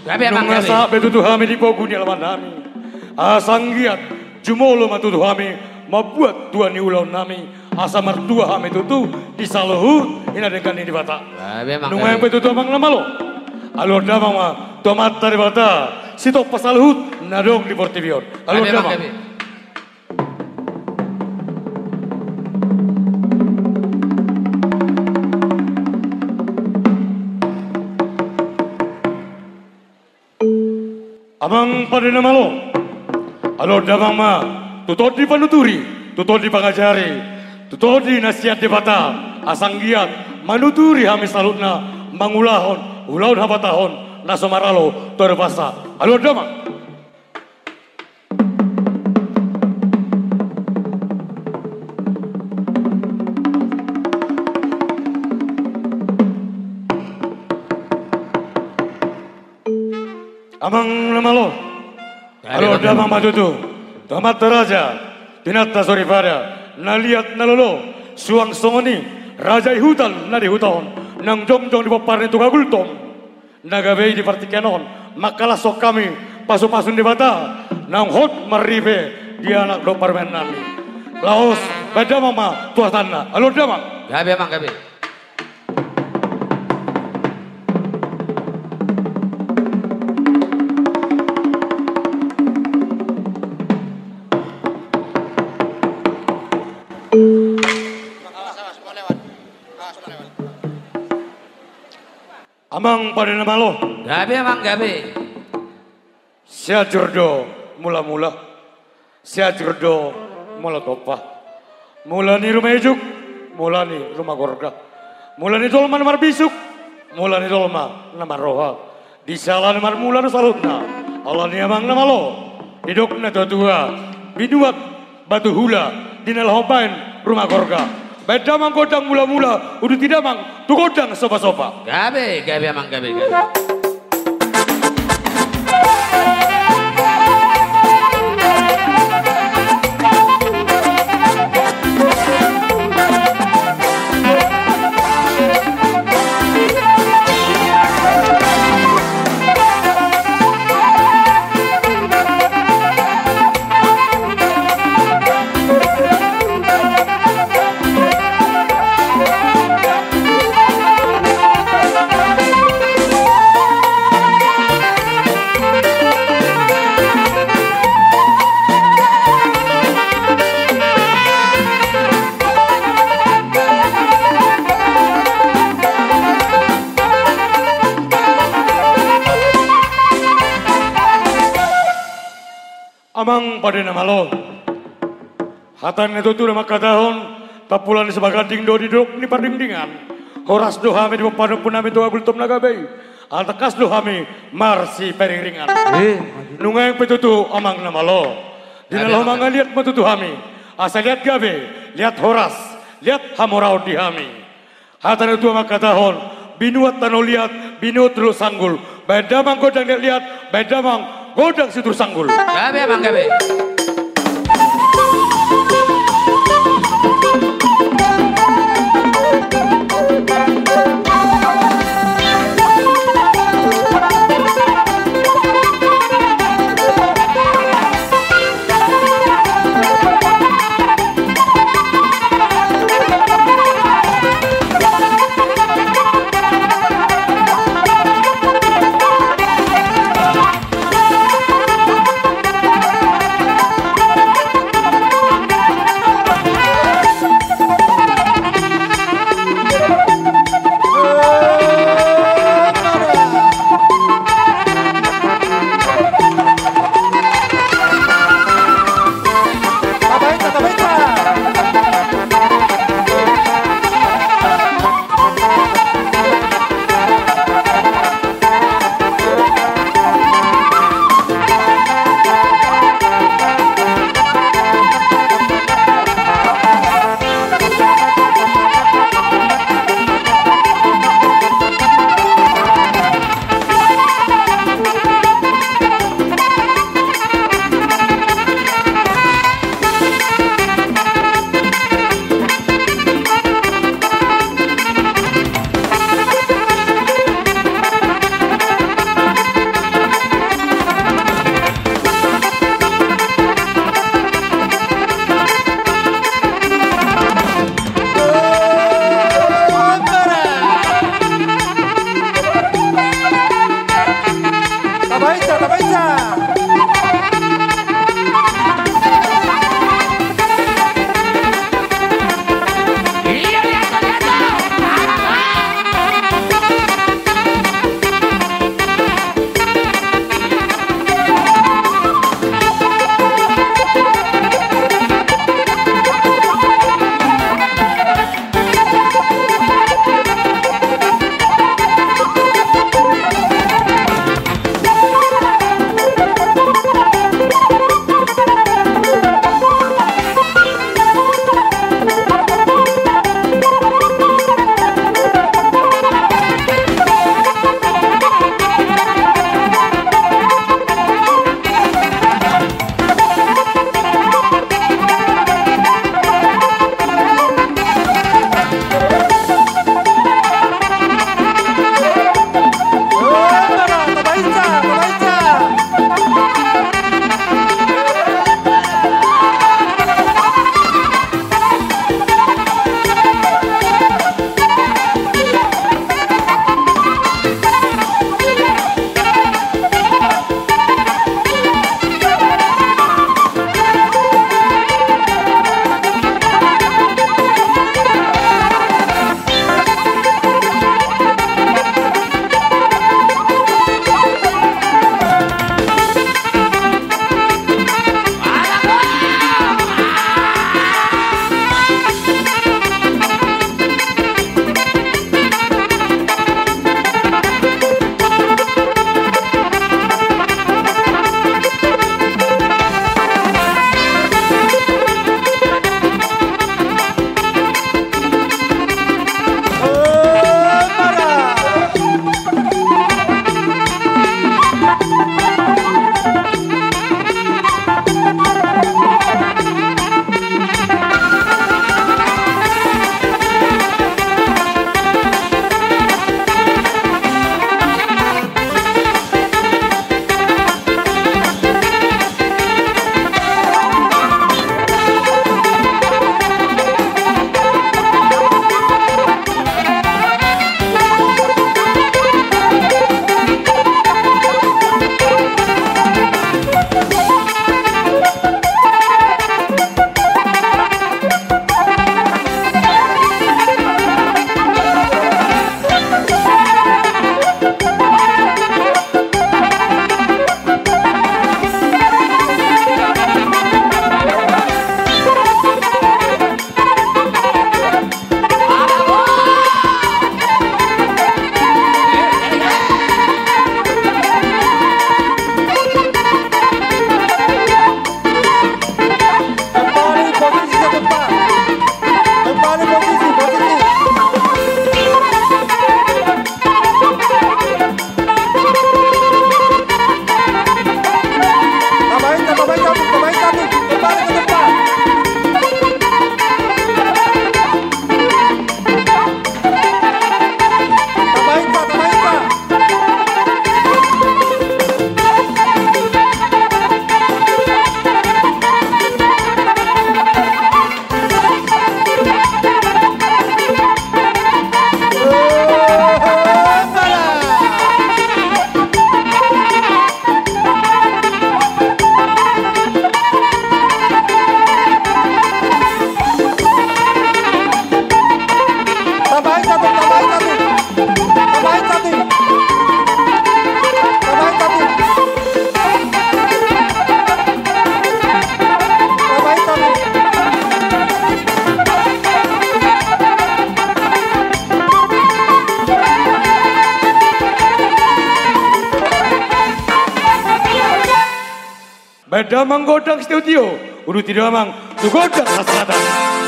Gabi emang gabi. Nungasa betutu hami di pogu di alaman nami. Asanggiat jumolo matutu hami mabuat tuan ni ulau nami. Asa mertua hami tutu di saluhut ina dengan ini bata. Gabi emang Nungay gabi. betutu amang namalo. Alor damang ma tomat dari bata. Sitok pasaluhut nadong di portivion. Alor Gabi emang damang. gabi. Amang pada nama lo, alor damang ma, tutod di panuturi, tutod di pangajari, tutod di nasihat di bata, asang giat, manuturi hami salutna, mangulahon, ulaun habatahon, nasomaralo, torpasa, alor damang. Amang nama lo, alor damang matutu, tomat teraja, tinata sorifada, naliat nalolo, suang songoni, raja hutan nadi hutan, nang jom-jom di paparni tukagultom, nagabei di partikenon, makalah sok kami, pasu-pasun di bata, nang hot maribe, di anak do parmen nami. Laos, beda mama, tuatanna, alor damang. Gabi emang gabi. Amang pada nama lo, Gabi emang gabi. sia jordo mula-mula, sia jordo mula topa, mula ni rumah ejuk, mula ni rumah gorga, mula ni dolma namar bisuk, mula ni dolma namar roha, di salah namar mula nu salutna, Allah ni amang nama lo, hiduk na tua, biduat batu hula, di nalhobain rumah gorga. Beda mang godang mula-mula, udah tidak mang, tu godang sopa-sopa. Gabi emang gabi gabi. Amang pada nama lo, hatan itu tuh nama katahon, tapulan sebagai dingdo di dok ni pardingdingan, horas dohami di padu punami doa gultom nagabay, altakas dohami marsi periringan. Nungay petutu amang nama lo, di dalam mangan lihat petutu hami, asal lihat gabe, lihat horas, lihat hamorau di hami. Hatan itu nama katahon, binuat tanu lihat, binuat terus sanggul, beda mang godang lihat, beda mang godang situ sanggul. Gabi emang gabi. Beda manggodang studio. Udah tidak mang, tu godang selatan.